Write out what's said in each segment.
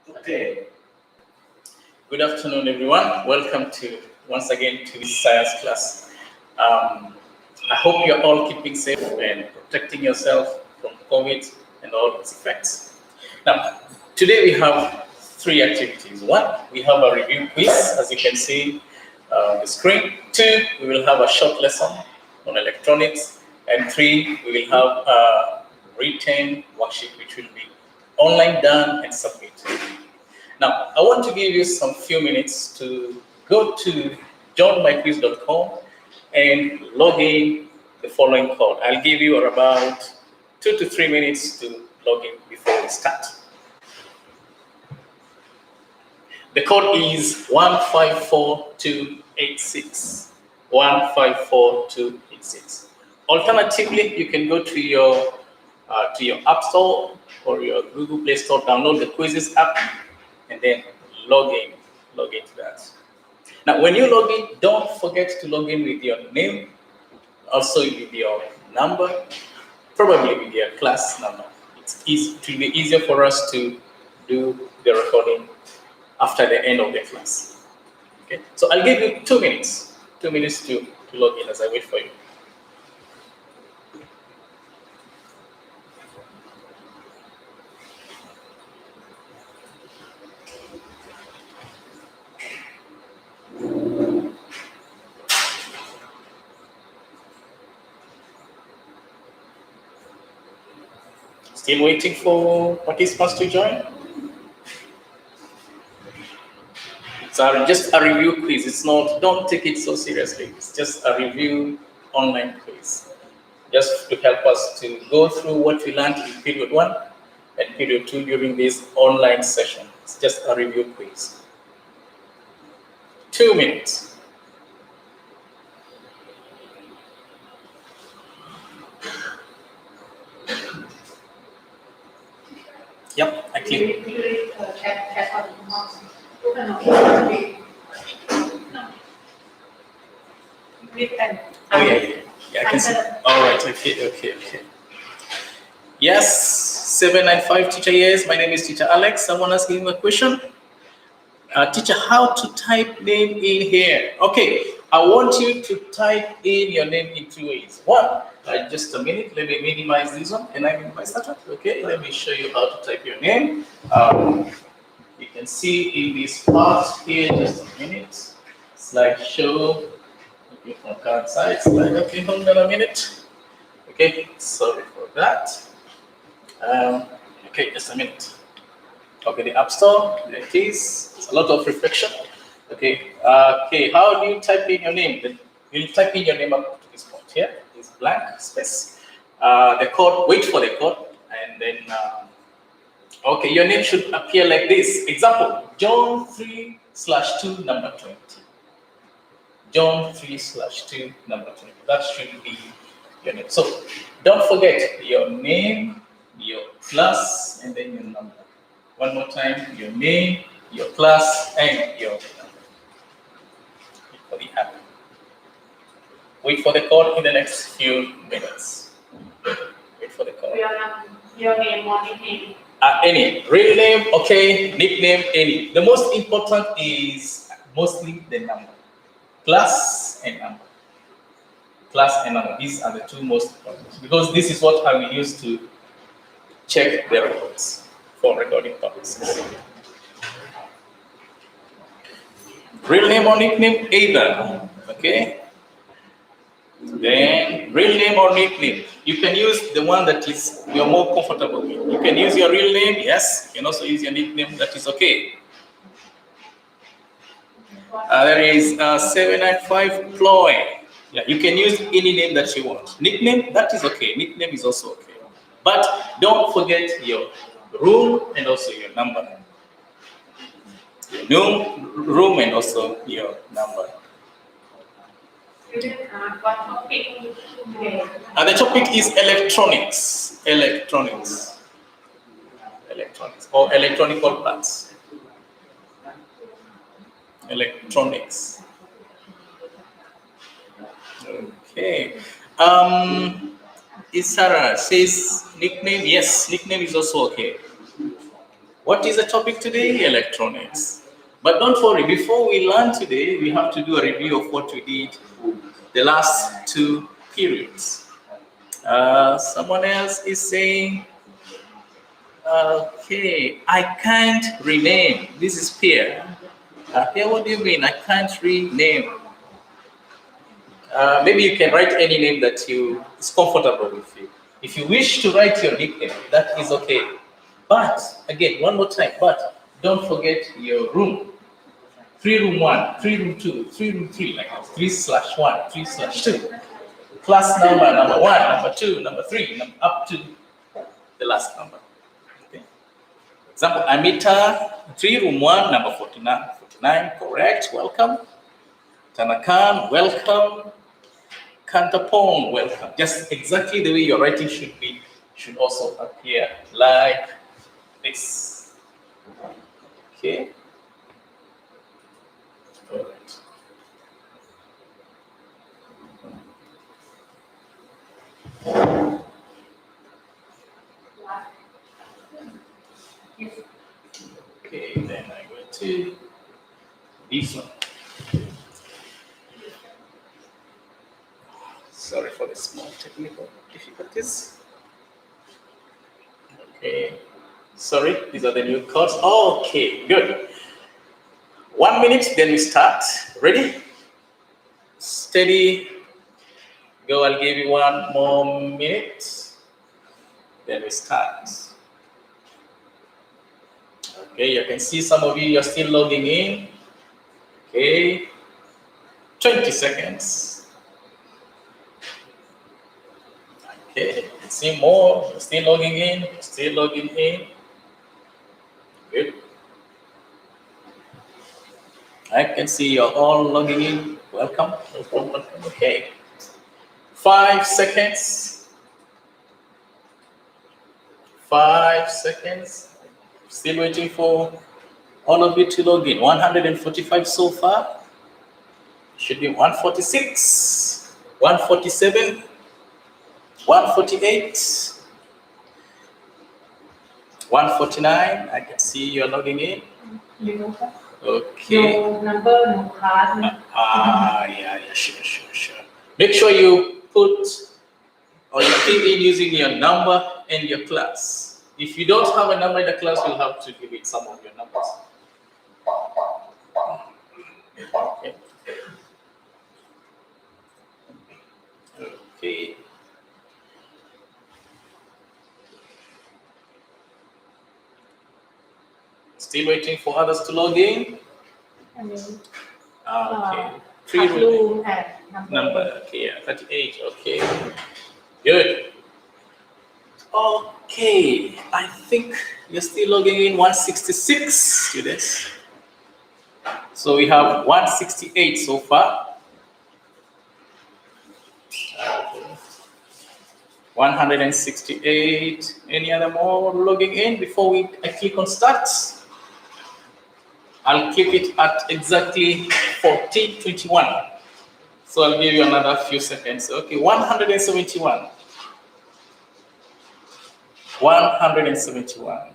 Okay. Good afternoon, everyone. Welcome once again to this science class. I hope you're all keeping safe and protecting yourself from COVID and all its effects. Now, today we have three activities. One, we have a review quiz, as you can see on the screen. Two, we will have a short lesson on electronics. And three, we will have a written worksheet, which will be online done and submitted. Now, I want to give you some few minutes to go to johnmyquiz.com and log in the following code. I'll give you about 2 to 3 minutes to log in before we start. The code is 154286. 154286. Alternatively, you can go to your App Store or your Google Play Store, download the Quizzes app, and then log into that. Now, when you log in, don't forget to log in with your name, also with your number, probably with your class number. It will be easier for us to do the recording after the end of the class. Okay, so I'll give you 2 minutes, to log in as I wait for you. Still waiting for participants to join? It's just a review quiz. It's not, don't take it so seriously. It's just a review online quiz. Just to help us to go through what we learned in period 1 and period 2 during this online session. It's just a review quiz. 2 minutes. Yep, I click. Oh yeah, I can see. All right, okay. Yes, 795 teacher. Yes, my name is Teacher Alex. Someone asking a question. Teacher, how to type name in here? Okay, I want you to type in your name in 2 ways. One, just a minute, let me minimize this one. Can I minimize that one? Okay, let me show you how to type your name. You can see in this part here, just a minute. Slideshow. Okay, from current side, slide. Okay, hold on a minute. Okay, sorry for that. Okay, just a minute. Okay, the App Store, there it is. It's a lot of reflection. Okay, how do you type in your name? You'll type in your name up to this point here. It's blank space. The code, wait for the code, and then, okay, your name should appear like this. Example, John3/2 number 20. John3/2 number 20. That should be your name. So don't forget your name, your class, and then your number. One more time, your name, your class, and your number. Wait for the app. Wait for the code in the next few minutes. Wait for the code. Your name or nickname? Any. Real name, okay. Nickname, any. The most important is mostly the number. Class and number. Class and number. These are the two most important. Because this is what I will use to check the records for recording purposes. Real name or nickname, either. Okay. Then real name or nickname. You can use the one that is you're more comfortable with. You can use your real name, yes. You can also use your nickname, that is okay. There is 795 Ploy. Yeah, you can use any name that you want. Nickname, that is okay. Nickname is also okay. But don't forget your room and also your number. Your room and also your number. What topic today? The topic is electronics. Electronics or electronical parts. Electronics. Okay. Isara says nickname. Yes, nickname is also okay. What is the topic today? Electronics. But don't worry, before we learn today, we have to do a review of what we did the last two periods. Someone else is saying, okay, I can't rename. This is Pierre. Pierre, what do you mean? I can't rename. Maybe you can write any name that is comfortable with you. If you wish to write your nickname, that is okay. But again, one more time. But don't forget your room. 3 room 1, 3 room 2, 3 room 3, like 3/1, 3/2. Class number 1, number 2, number 3, up to the last number. Okay. Example, Amita, 3 room 1, number 49, correct, welcome. Tanakan, welcome. Kantapong, welcome. Just exactly the way your writing should also appear like this. Okay. All right. Okay, then I go to this one. Sorry for the small technical difficulties. Okay, sorry, these are the new codes. Okay, good. 1 minute, then we start. Ready? Steady. Go, I'll give you 1 more minute. Then we start. Okay, you can see some of you are still logging in. Okay, 20 seconds. Okay, let's see more. You're still logging in. Still logging in. Good. I can see you're all logging in. Welcome. Welcome. Welcome. Okay. 5 seconds. 5 seconds. Still waiting for all of you to log in. 145 so far. Should be 146, 147, 148, 149. I can see you're logging in. Okay. No number, no class. Yeah, sure. Make sure you put or you fill in using your number and your class. If you don't have a number in the class, you'll have to give it some of your numbers. Okay. Okay. Still waiting for others to log in. Okay. 3 room number. Okay, yeah, 38. Okay. Good. Okay. I think you're still logging in 166 students. So we have 168 so far. 168. Any other more logging in before I click on start? I'll keep it at exactly 14:21. So I'll give you another few seconds. Okay, 171. 171.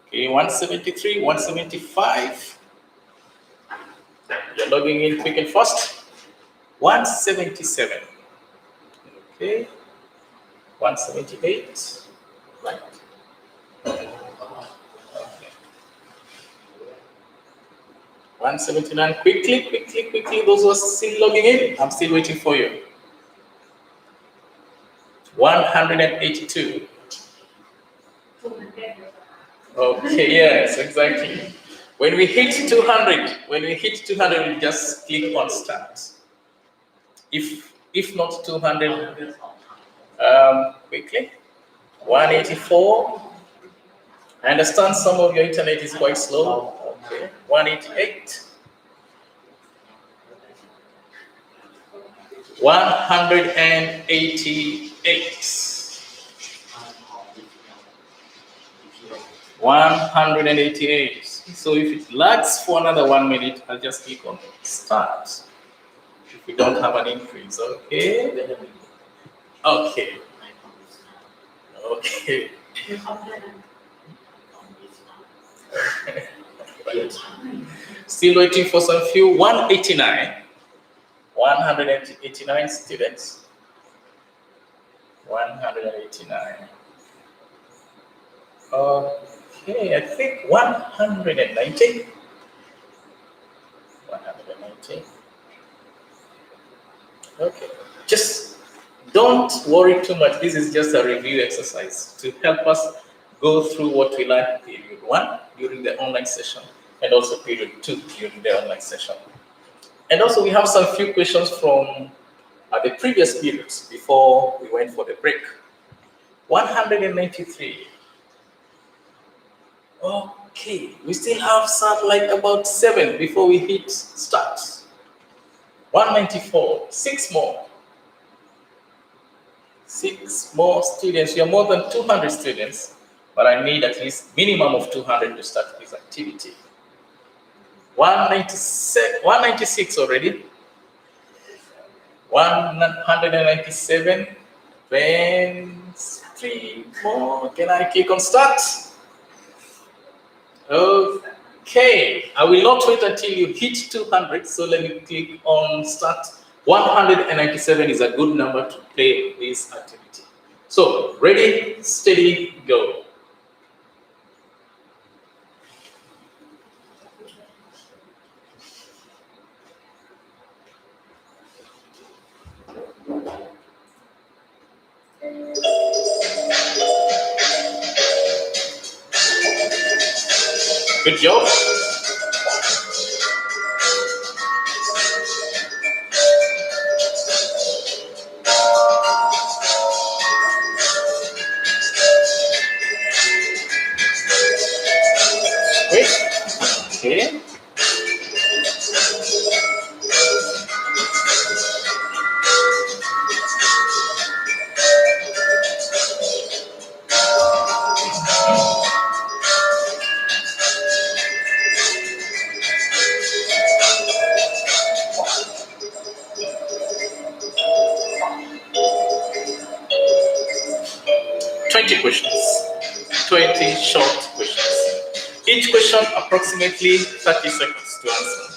Okay, 173, 175. You're logging in quick and fast. 177. Okay. 178. Right. Okay. 179. Quickly. Those who are still logging in, I'm still waiting for you. 182. Okay, yes, exactly. When we hit 200, we just click on start. If not 200, quickly. 184. I understand some of your internet is quite slow. Okay. 188. 188. 188. So if it lags for another 1 minute, I'll just click on start. If we don't have an increase, okay. Okay. Okay. Still waiting for some few. 189 students. 189. Okay, I think 190. 190. Okay. Just don't worry too much. This is just a review exercise to help us go through what we learned period 1 during the online session and also period 2 during the online session. And also we have some few questions from the previous periods before we went for the break. 193. Okay, we still have some like about 7 before we hit start. 194, 6 more. 6 more students. We are more than 200 students, but I need at least minimum of 200 to start this activity. 196 already. 197. Then 3 more. Can I click on start? Okay. I will not wait until you hit 200, so let me click on start. 197 is a good number to play this activity. So, ready, steady, go. Good job. Wait. Okay. Questions. 20 short questions. Each question approximately 30 seconds to answer.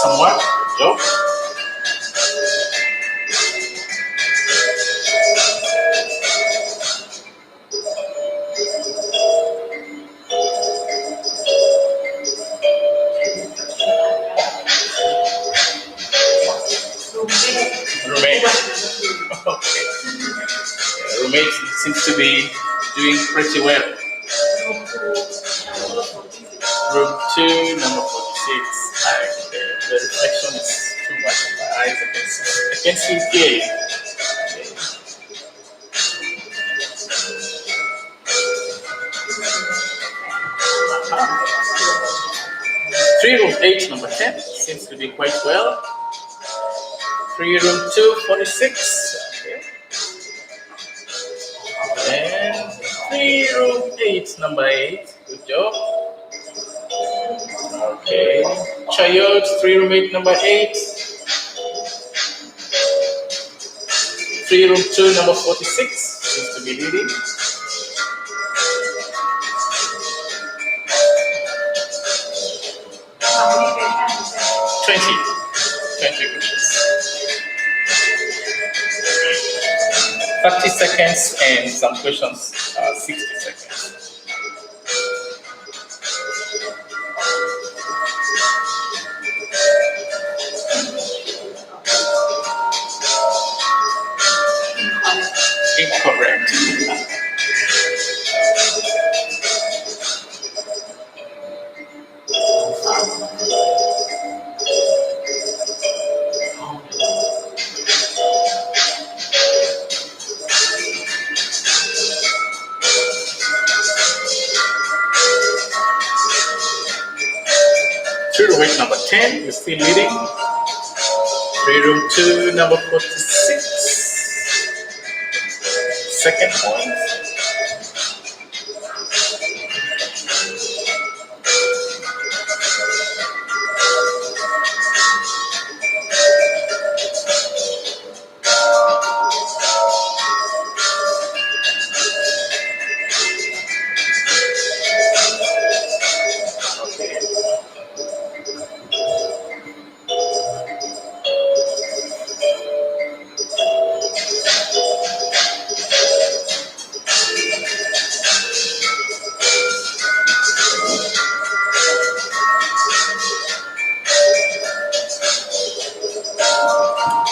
Somewhat, good job. Roommate. Okay. Roommate seems to be doing pretty well. Room 2, number 46. The reflection is too much in my eyes. I can see clearly. Room 8, number 10. Seems to be quite well. Room 2, 46. Okay. And room 8, number 8. Good job. Okay. Chayot, room 8, number 8. Room 2, number 46. Seems to be leading. How many questions? 20 questions. 30 seconds and some questions 60 seconds. Incorrect. 3 room 8, number 10, you're still leading. 3 room 2, number 46. Second point.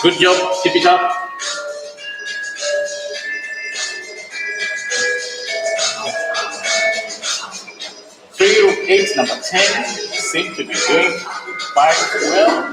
Good job, keep it up. Three room 8, number 10, seem to be doing quite well.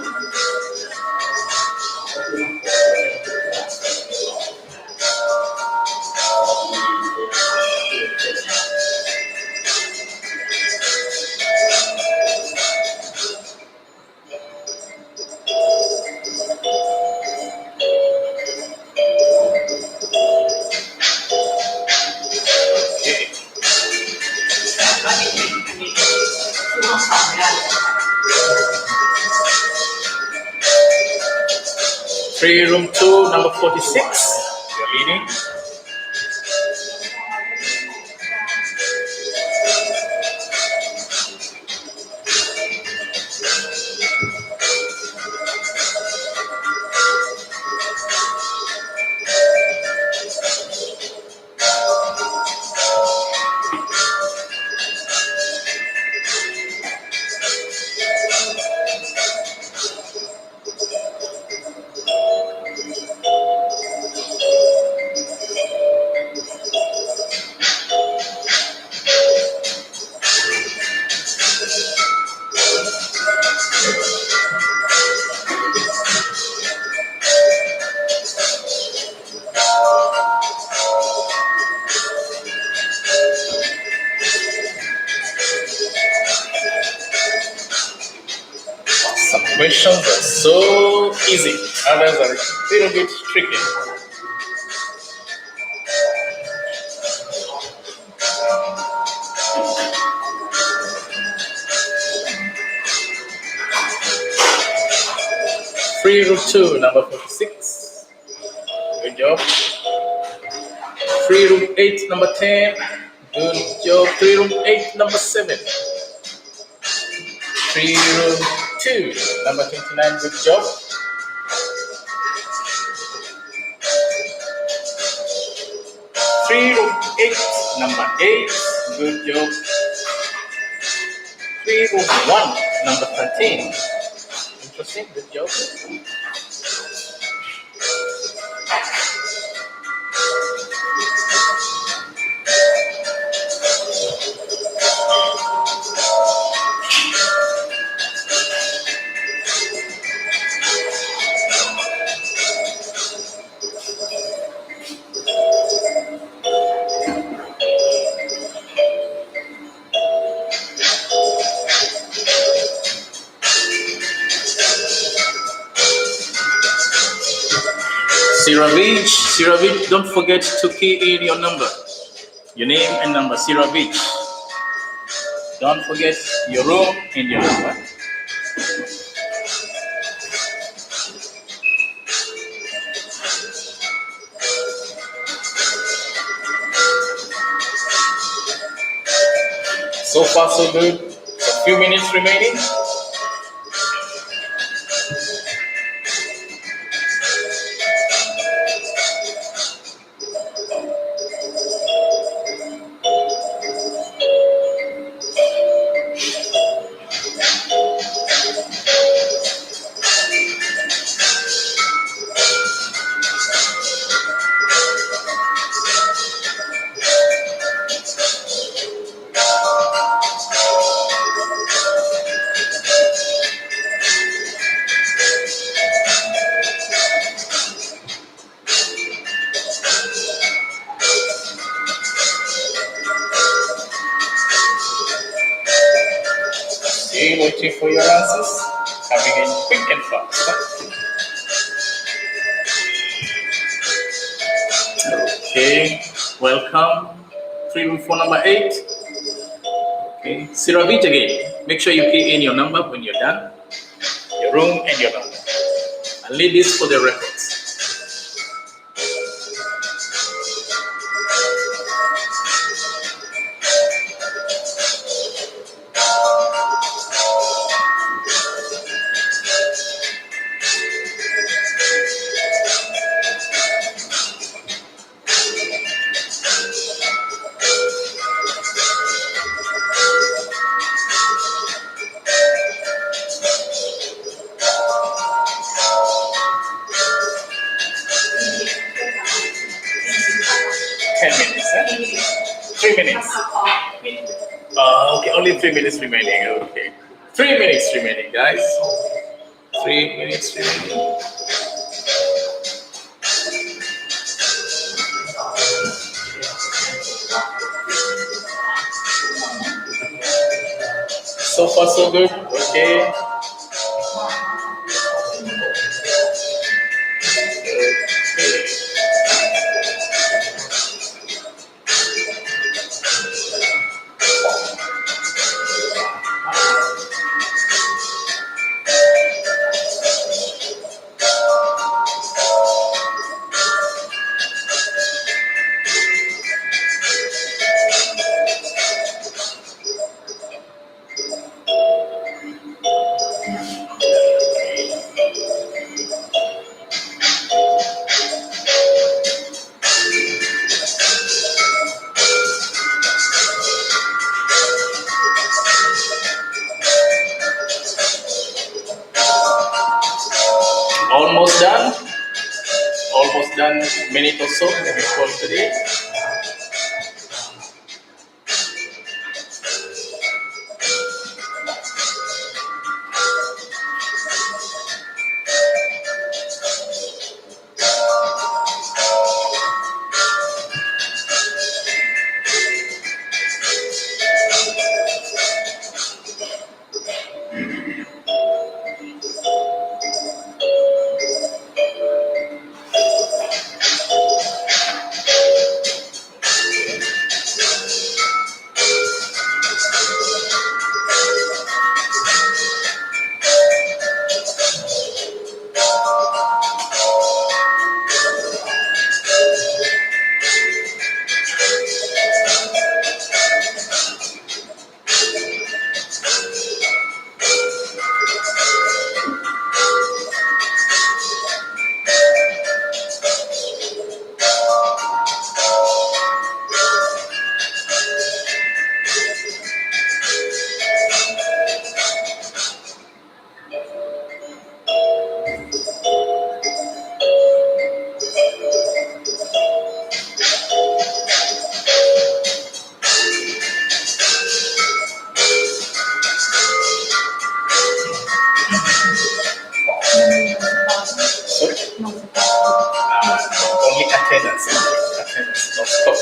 Three room 2, number 46, you're leading. Some questions are so easy, others are a little bit tricky. Free room 2, number 46. Good job. Free room 8, number 10. Good job. Free room 8, number 7. Free room 2, number 29. Good job. Free room 8, number 8. Good job. Free room 1, number 13. Interesting. Good job. Siravich, don't forget to key in your number, your name and number. Siravich, don't forget your room and your number. So far, so good. A few minutes remaining. you for your answers. Coming in quick and fast. Okay, welcome. 3 room 4 number 8. Okay, so repeat again. Make sure you key in your number when you're done. Your room and your number. And leave this for the records. Okay, only 3 minutes remaining. Okay, 3 minutes remaining, guys. 3 minutes remaining. So far, so good. Okay. Almost done. Almost done. Minute or so. Let me call today. Only attendance. Attendance, no stop.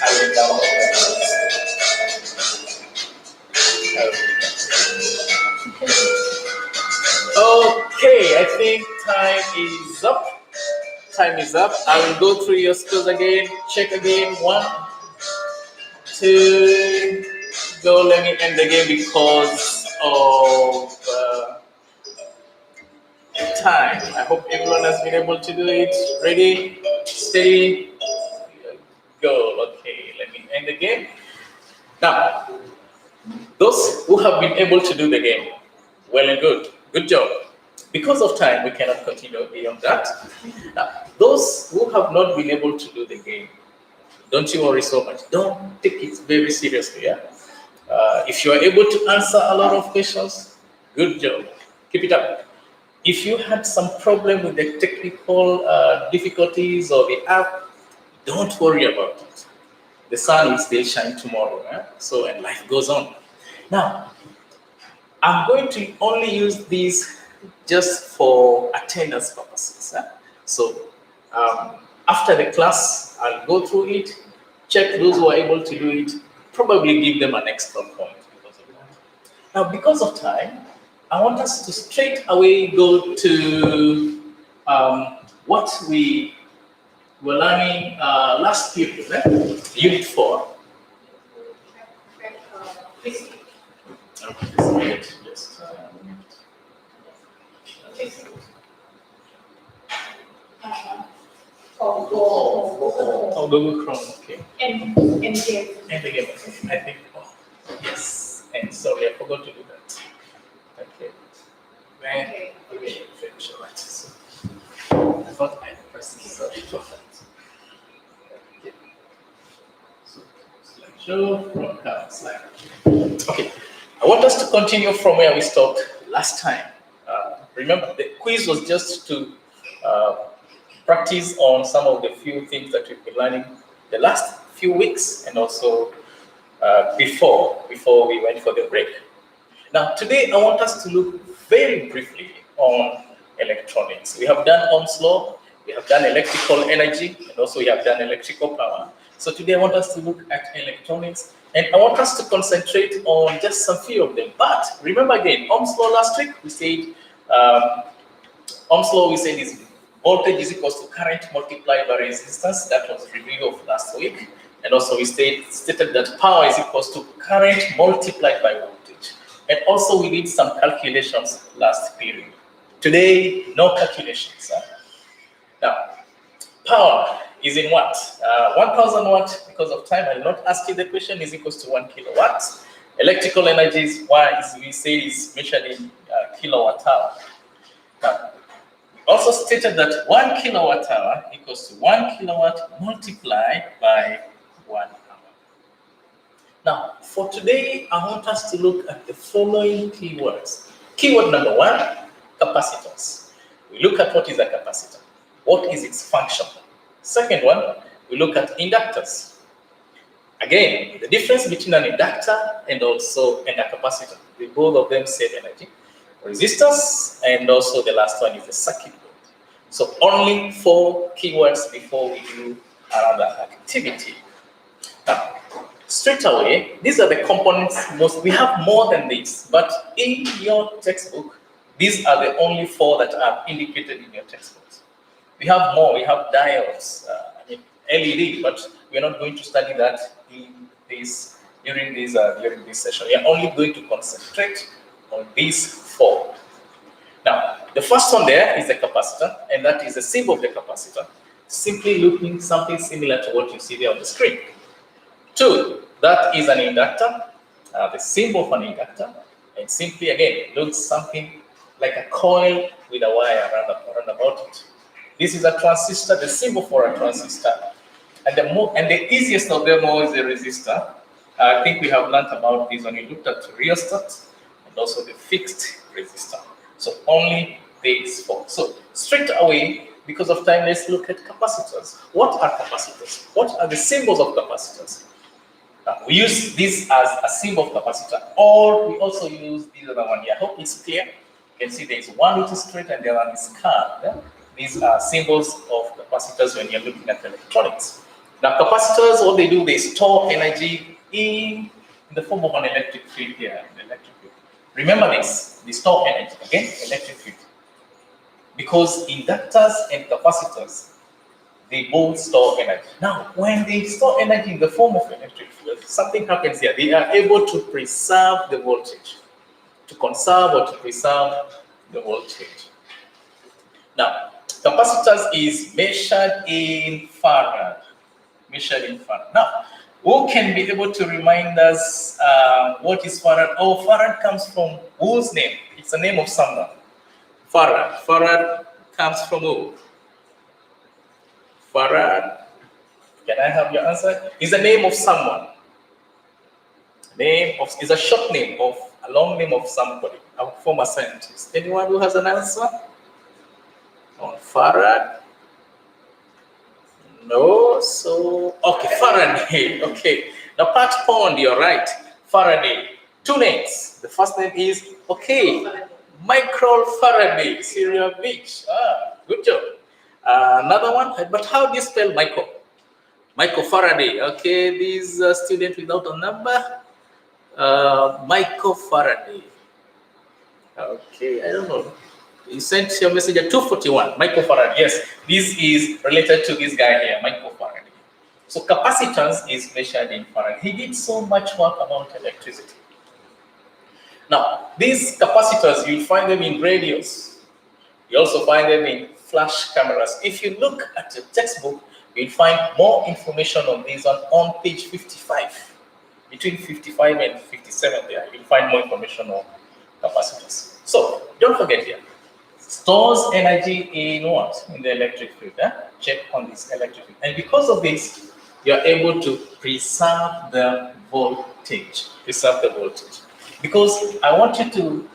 I will download Okay, I think time is up. Time is up. I will go through your scores again. Check again. 1, 2, go. Let me end the game because of time. I hope everyone has been able to do it. Ready, steady, go. Okay, let me end the game. Now, those who have been able to do the game, well and good. Good job. Because of time, we cannot continue beyond that. Now, those who have not been able to do the game, don't you worry so much. Don't take it very seriously. Yeah. If you are able to answer a lot of questions, good job. Keep it up. If you had some problem with the technical difficulties or the app, don't worry about it. The sun will still shine tomorrow. So, and life goes on. Now, I'm going to only use these just for attendance purposes. So, after the class, I'll go through it, check those who are able to do it, probably give them an extra point because of that. Now, because of time, I want us to straight away go to what we were learning last period, Unit 4. Okay, just a minute. Oh, Google Chrome, okay. And game. And again, I think, oh, yes. And sorry, I forgot to do that. Okay. Okay. Okay, finish all right. So, I thought I pressed sorry for that. Okay. So, slideshow, broadcast, slide. Okay. I want us to continue from where we stopped last time. Remember, the quiz was just to practice on some of the few things that we've been learning the last few weeks and also before we went for the break. Now, today I want us to look very briefly on electronics. We have done Ohm's law, we have done electrical energy, and also we have done electrical power. So today I want us to look at electronics, and I want us to concentrate on just some few of them. But remember again, Ohm's law last week, we said, Ohm's law we said is voltage is equal to current multiplied by resistance. That was review of last week. And also we stated that power is equal to current multiplied by voltage. And also we did some calculations last period. Today, no calculations. Now, power is in watt. 1000 watt, because of time, I will not ask you the question, is equal to 1 kilowatt. Electrical energy is, we say, is measured in kilowatt hour. Now, also stated that 1 kilowatt hour equals to 1 kilowatt multiplied by 1 hour. Now, for today, I want us to look at the following keywords. Keyword number 1, capacitance. We look at what is a capacitor. What is its function? Second one, we look at inductors. Again, the difference between an inductor and also a capacitor. Both of them save energy. Resistors, and also the last one is the circuit board. So only 4 keywords before we do another activity. Now, straight away, these are the components. We have more than this, but in your textbook, these are the only 4 that are indicated in your textbooks. We have more. We have diodes, LED, but we're not going to study that during this session. We are only going to concentrate on these 4. Now, the first one there is the capacitor, and that is the symbol of the capacitor. Simply looking something similar to what you see there on the screen. 2, that is an inductor, the symbol of an inductor, and simply again looks something like a coil with a wire around about it. This is a transistor, the symbol for a transistor, and the easiest of them all is the resistor. I think we have learned about this when we looked at rheostat and also the fixed resistor. So only these 4. So straight away, because of time, let's look at capacitors. What are capacitors? What are the symbols of capacitors? We use this as a symbol of capacitor, or we also use this other one here. I hope it's clear. You can see there is one which is straight and the other one is curved. Yeah? These are symbols of capacitors when you're looking at electronics. Now, capacitors, what they do, they store energy in the form of an electric field here. Remember this, they store energy, again, electric field. Because inductors and capacitors, they both store energy. Now, when they store energy in the form of electric field, something happens here. They are able to preserve the voltage, to conserve or to preserve the voltage. Now, capacitors is measured in farad. Now, who can be able to remind us what is farad? Oh, farad comes from whose name? It's the name of someone. Farad. Farad comes from who? Farad. Can I have your answer? Is the name of someone. Is a short name of a long name of somebody, a former scientist. Anyone who has an answer on Farad? No, so okay, Faraday. Okay, now Pat Pond, you're right. Faraday. 2 names. The first name is Michael Faraday, Syria Beach. Good job. Another one, but how do you spell Michael? Michael Faraday. Okay, this student without a number. Michael Faraday. Okay, I don't know. You sent your message at 2:41. Michael Faraday. Yes, this is related to this guy here, Michael Faraday. So capacitance is measured in Faraday. He did so much work about electricity. Now, these capacitors, you'll find them in radios. You also find them in flash cameras. If you look at the textbook, you'll find more information on these on page 55. Between 55 and 57 there, you'll find more information on capacitors. So, don't forget here, stores energy in what? In the electric field. Check on this electric field. And because of this, you're able to preserve the voltage. Because I want you to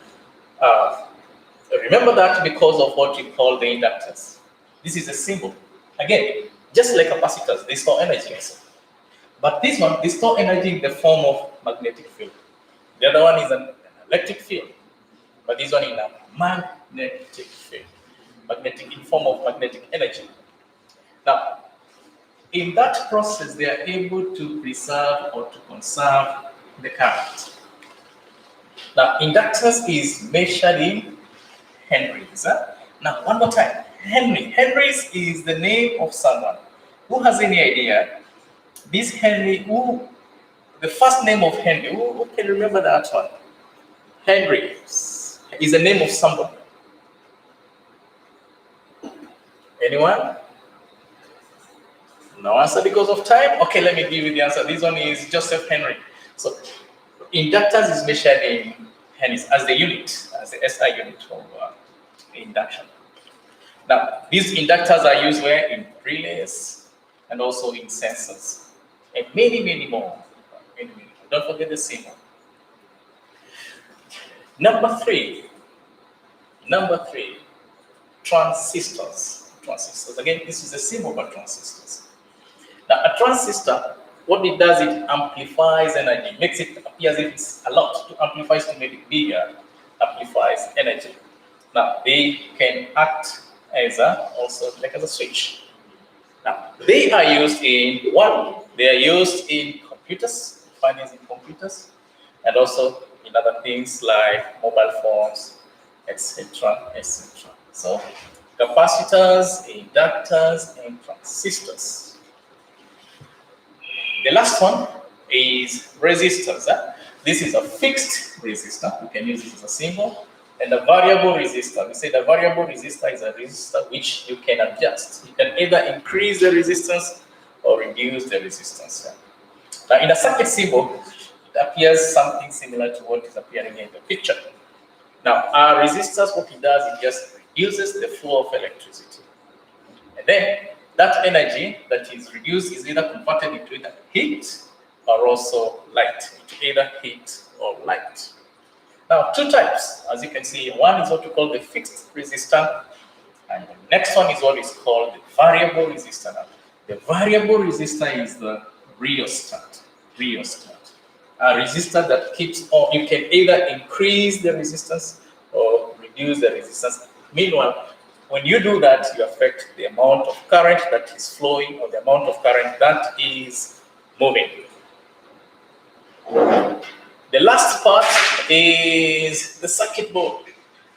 remember that because of what you call the inductors. This is a symbol. Again, just like capacitors, they store energy also. But this one, they store energy in the form of magnetic field. The other one is an electric field. But this one in a magnetic field. Magnetic in form of magnetic energy. Now, in that process, they are able to preserve or to conserve the current. Now, inductance is measured in henries. Now, one more time. Henries is the name of someone. Who has any idea? This Henry, the first name of Henry, who can remember that one? Henry is the name of somebody. Anyone? No answer because of time? Okay, let me give you the answer. This one is Joseph Henry. So, inductance is measured in henries as the unit, as the SI unit of induction. Now, these inductors are used where? In relays and also in sensors. And many, many more. Don't forget the symbol. Number three, transistors. Again, this is a symbol for transistors. Now, a transistor, what it does, it amplifies energy, makes it appear as if it's a lot. To amplify to make it bigger, amplifies energy. Now, they can act as also like as a switch. Now, they are used in what? They are used in computers, finance in computers, and also in other things like mobile phones, etc., etc. So, capacitors, inductors, and transistors. The last one is resistors. This is a fixed resistor. You can use it as a symbol. And a variable resistor. We say the variable resistor is a resistor which you can adjust. You can either increase the resistance or reduce the resistance. Now, in a circuit symbol, it appears something similar to what is appearing in the picture. Now, our resistors, what it does, it just reduces the flow of electricity. And then that energy that is reduced is either converted into either heat or also light, into either heat or light. Now, two types, as you can see. One is what we call the fixed resistor, and the next one is what is called the variable resistor. Now, the variable resistor is the rheostat. A resistor that keeps on, you can either increase the resistance or reduce the resistance. Meanwhile, when you do that, you affect the amount of current that is flowing or the amount of current that is moving. The last part is the circuit board.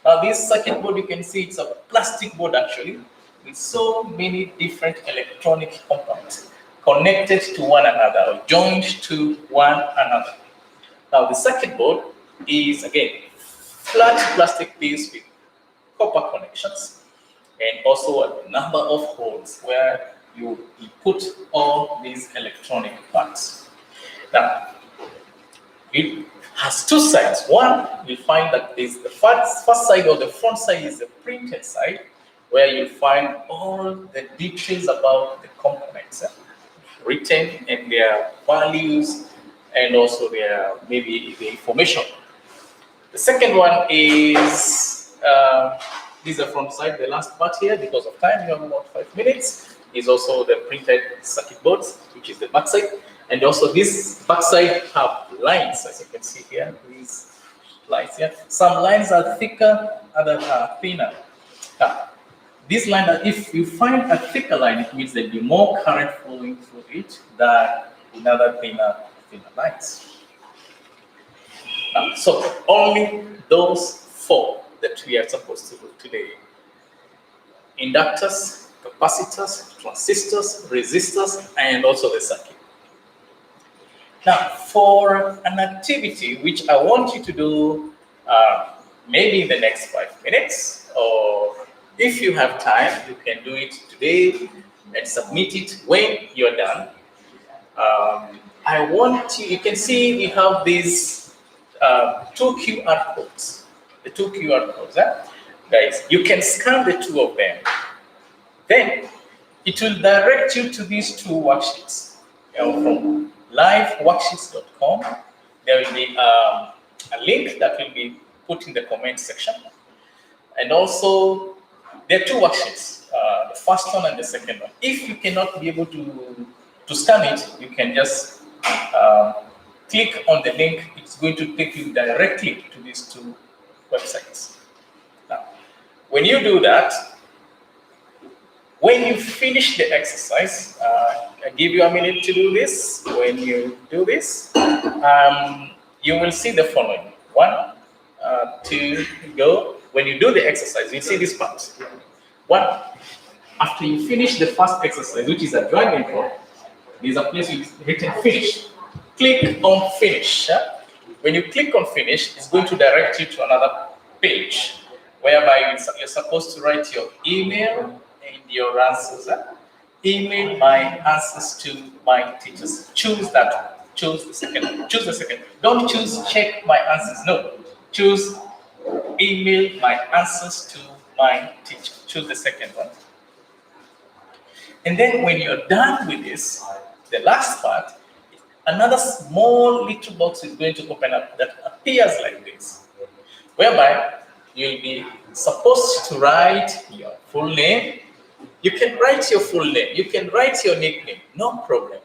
Now, this circuit board, you can see it's a plastic board actually, with so many different electronic components connected to one another or joined to one another. Now, the circuit board is again flat plastic piece with copper connections and also a number of holes where you put all these electronic parts. Now, it has two sides. One, you find that is the first side or the front side is the printed side, where you find all the details about the components written and their values and also their maybe the information. The second one is this is the front side, the last part here, because of time, you have about 5 minutes, is also the printed circuit boards, which is the back side. And also this backside have lines, as you can see here, these lines here. Some lines are thicker, others are thinner. Now, this line, if you find a thicker line, it means there'll be more current flowing through it than in other thinner lines. So only those 4 that we are supposed to do today: inductors, capacitors, transistors, resistors, and also the circuit. Now, for an activity which I want you to do maybe in the next 5 minutes, or if you have time, you can do it today and submit it when you're done. I want you can see we have these 2 QR codes. The 2 QR codes, guys, you can scan the 2 of them. Then it will direct you to these 2 worksheets. From liveworksheets.com, there will be a link that will be put in the comment section. And also, there are 2 worksheets, the first one and the second one. If you cannot be able to scan it, you can just click on the link. It's going to take you directly to these 2 websites. Now, when you do that, when you finish the exercise, I give you a minute to do this. When you do this, you will see the following. 1, 2, go. When you do the exercise, you see this part. 1, after you finish the first exercise, which is a drag and drop, there's a place written finish. Click on finish. When you click on finish, it's going to direct you to another page whereby you're supposed to write your email and your answers. Email my answers to my teachers. Choose that. Choose the second. Choose the second. Don't choose check my answers. No. Choose email my answers to my teacher. Choose the second one. And then when you're done with this, the last part, another small little box is going to open up that appears like this, whereby you'll be supposed to write your full name. You can write your full name. You can write your nickname. No problem.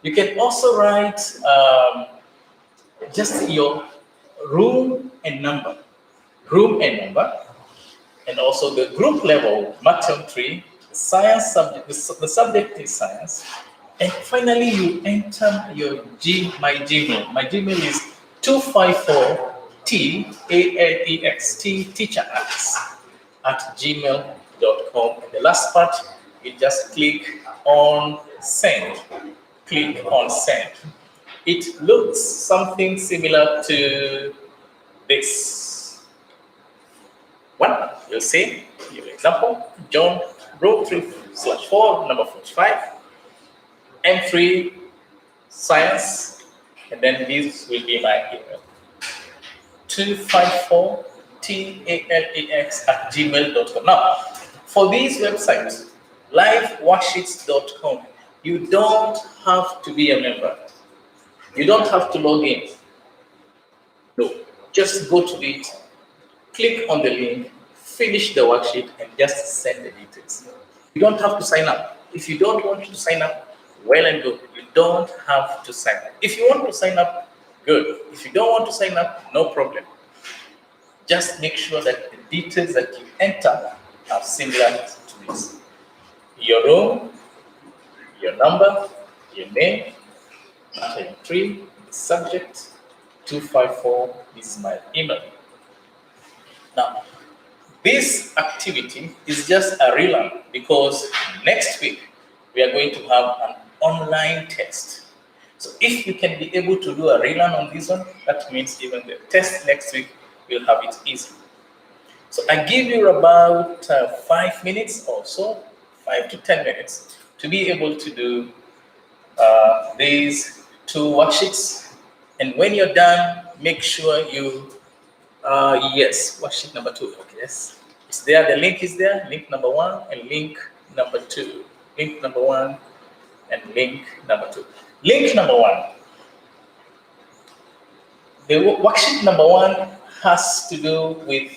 You can also write just your room and number. Room and number. And also the group level, M.3, science subject, the subject is science. And finally, you enter my Gmail. My Gmail is 254TALEX, teacherx @gmail.com. And the last part, you just click on send. Click on send. It looks something similar to this. One, you'll see your example, John row 3/4, number 45. M.3 Science, and then this will be my email. 254TALEX @gmail.com. Now, for these websites, liveworksheets.com, you don't have to be a member. You don't have to log in. No, just go to it, click on the link, finish the worksheet, and just send the details. You don't have to sign up. If you don't want to sign up, well and good. You don't have to sign up. If you want to sign up, good. If you don't want to sign up, no problem. Just make sure that the details that you enter are similar to this. Your room, your number, your name, M.3, the subject, 254, this is my email. Now, this activity is just a relearn because next week we are going to have an online test. So if you can be able to do a relearn on this one, that means even the test next week, you'll have it easy. So I give you about 5 minutes or so, 5 to 10 minutes, to be able to do these 2 worksheets. And when you're done, make sure you, yes, worksheet number 2, okay, yes. It's there, the link is there, link number 1 and link number 2. Link number 1 and link number 2. Link number 1. The worksheet number 1 has to do with,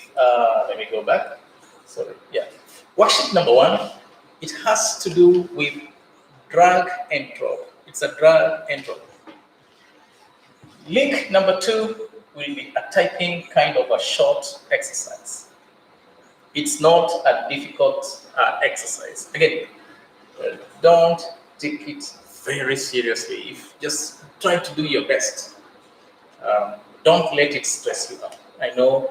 let me go back. Sorry, yeah. Worksheet number 1, it has to do with drag and drop. It's a drag and drop. Link number 2 will be a typing kind of a short exercise. It's not a difficult exercise. Again, don't take it very seriously. If just try to do your best. Don't let it stress you out. I know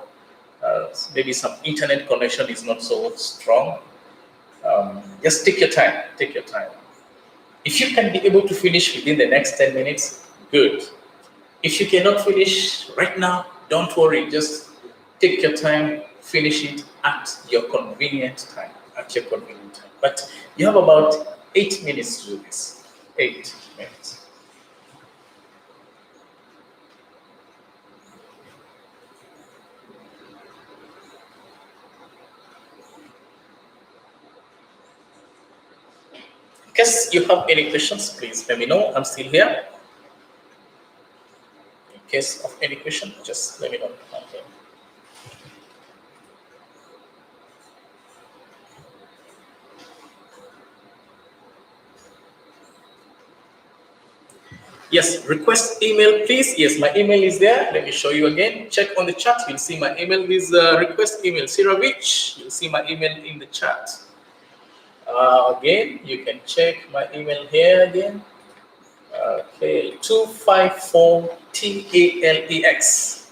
maybe some internet connection is not so strong. Just take your time. Take your time. If you can be able to finish within the next 10 minutes, good. If you cannot finish right now, don't worry. Just take your time, finish it at your convenient time. At your convenient time. But you have about 8 minutes to do this. 8 minutes. In case you have any questions, please let me know. I'm still here. In case of any question, just let me know. Okay. Yes, request email, please. Yes, my email is there. Let me show you again. Check on the chat. You'll see my email is request email. Siravich, you'll see my email in the chat. Again, you can check my email here again. Okay, 254TALEX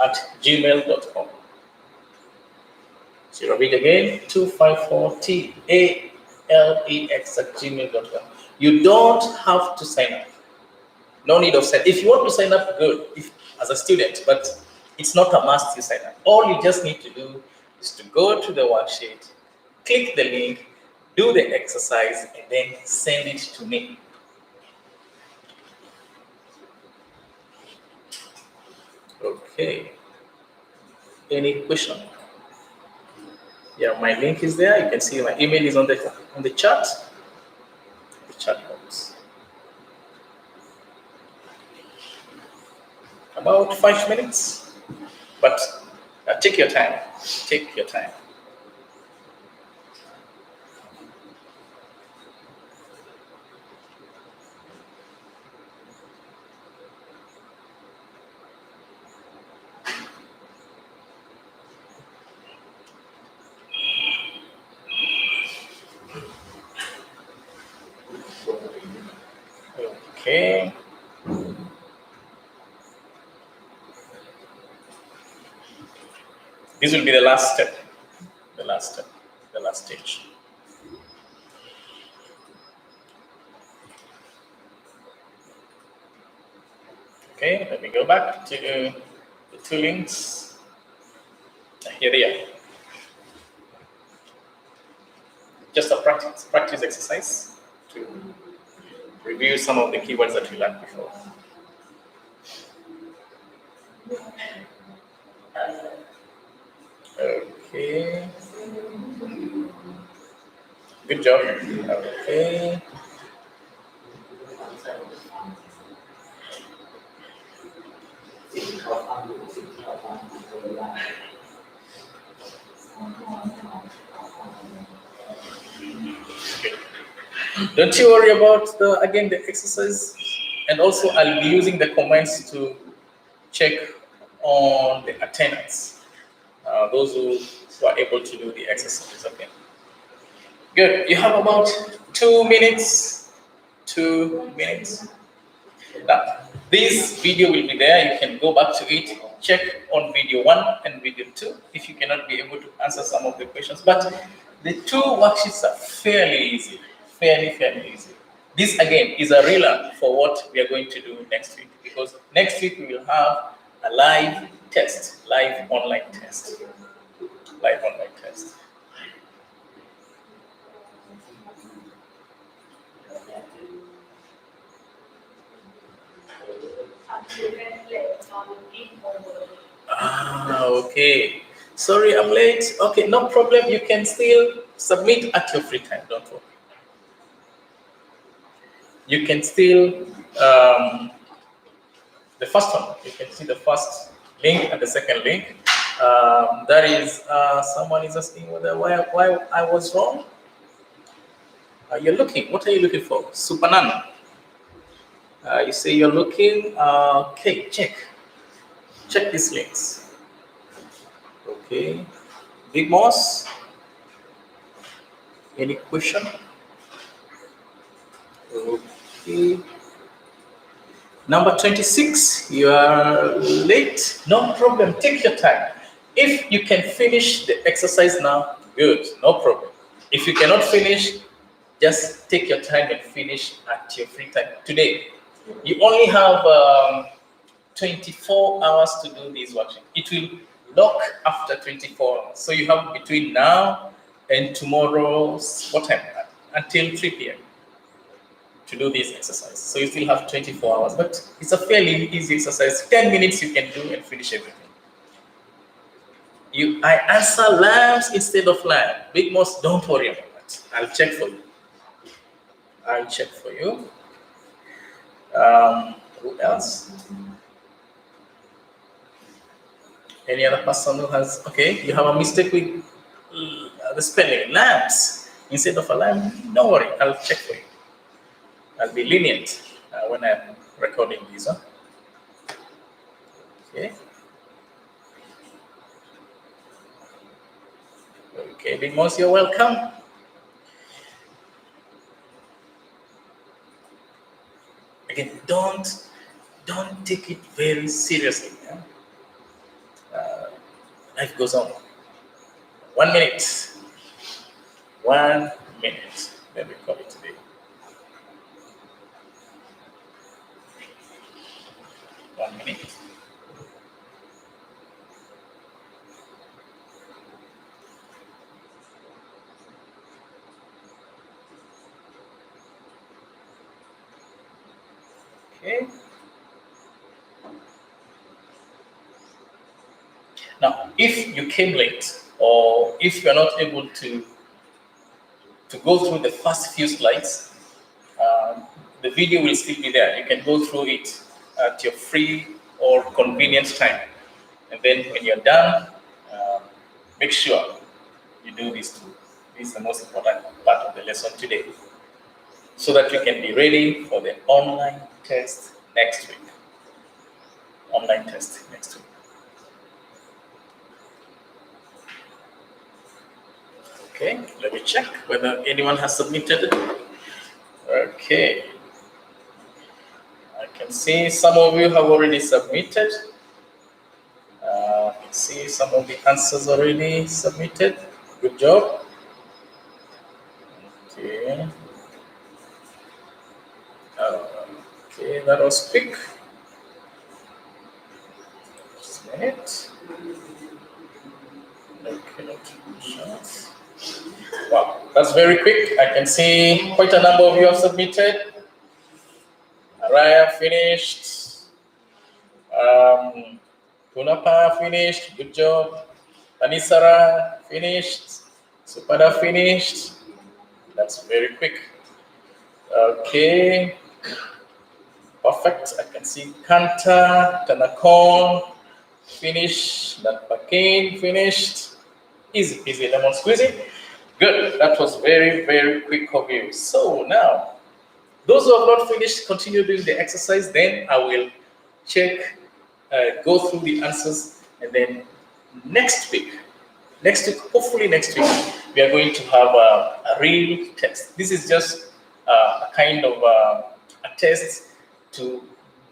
at gmail.com. Siravich again, 254TALEX at gmail.com. You don't have to sign up. No need of sign. If you want to sign up, good. If as a student, but it's not a must you sign up. All you just need to do is to go to the worksheet, click the link, do the exercise, and then send it to me. Okay. Any question? Yeah, my link is there. You can see my email is on the chat. The chat box. About 5 minutes, but take your time. Take your time. Okay. This will be the last step. The last step. The last stage. Okay, let me go back to the two links. Here they are. Just a practice exercise to review some of the keywords that we learned before. Okay. Good job. Okay. Don't you worry about the exercise, and also I'll be using the comments to check on the attendance, those who are able to do the exercise. Okay. Good. You have about 2 minutes. 2 minutes. Now, this video will be there. You can go back to it, check on video 1 and video 2 if you cannot be able to answer some of the questions. But the 2 worksheets are fairly easy, fairly easy. This again is a relearn for what we are going to do next week, because next week we will have a live test, live online test. Live online test. Okay. Sorry, I'm late. Okay, no problem. You can still submit at your free time. Don't worry. You can still, the first one, you can see the first link and the second link. That is, someone is asking why I was wrong. You're looking, what are you looking for? Supanana. You say you're looking, okay, check these links. Okay, Big Boss, any question? Okay, Number 26, you are late. No problem. Take your time. If you can finish the exercise now, good. No problem. If you cannot finish, just take your time and finish at your free time. Today, you only have 24 hours to do this worksheet. It will lock after 24 hours. So you have between now and tomorrow's, what time? Until 3 p.m. to do this exercise. So you still have 24 hours, but it's a fairly easy exercise. 10 minutes you can do and finish everything. I answer lambs instead of lamb. Big Moss, don't worry about that. I'll check for you. I'll check for you. Who else? Any other person who has, okay, you have a mistake with the spelling, lambs instead of a lamb? No worry, I'll check for you. I'll be lenient when I'm recording these. Huh? Okay. Okay, Big Mouse, you're welcome. Again, don't take it very seriously. Yeah? Life goes on. 1 minute. 1 minute. Let me call it today. 1 minute. Okay. Now, if you came late, or if you're not able to go through the first few slides, the video will still be there. You can go through it at your free or convenient time. And then when you're done, make sure you do this too. This is the most important part of the lesson today, so that you can be ready for the online test next week. Online test next week. Okay, let me check whether anyone has submitted. Okay. I can see some of you have already submitted. I can see some of the answers already submitted. Good job. Okay. Okay, that was quick. Just a minute. Okay, shots. Wow, that's very quick. I can see quite a number of you have submitted. Araya finished. Kunapa finished. Good job. Tanisara finished. Supada finished. That's very quick. Okay. Perfect. I can see Kanta, Tanakon finished. Natpakain finished. Easy, easy lemon squeezy. Good. That was very, very quick of you. So now, those who have not finished, continue doing the exercise. Then I will check, go through the answers, and then next week, hopefully next week, we are going to have a real test. This is just a kind of a test to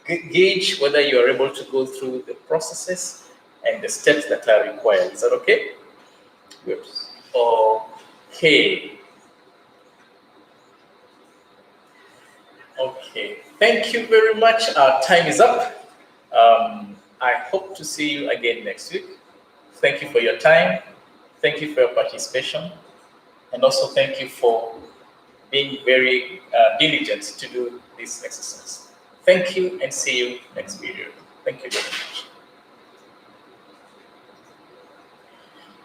gauge whether you are able to go through the processes and the steps that are required. Is that okay? Good. Okay. Okay. Thank you very much. Our time is up. I hope to see you again next week. Thank you for your time. Thank you for your participation. And also thank you for being very diligent to do this exercise. Thank you and see you next video.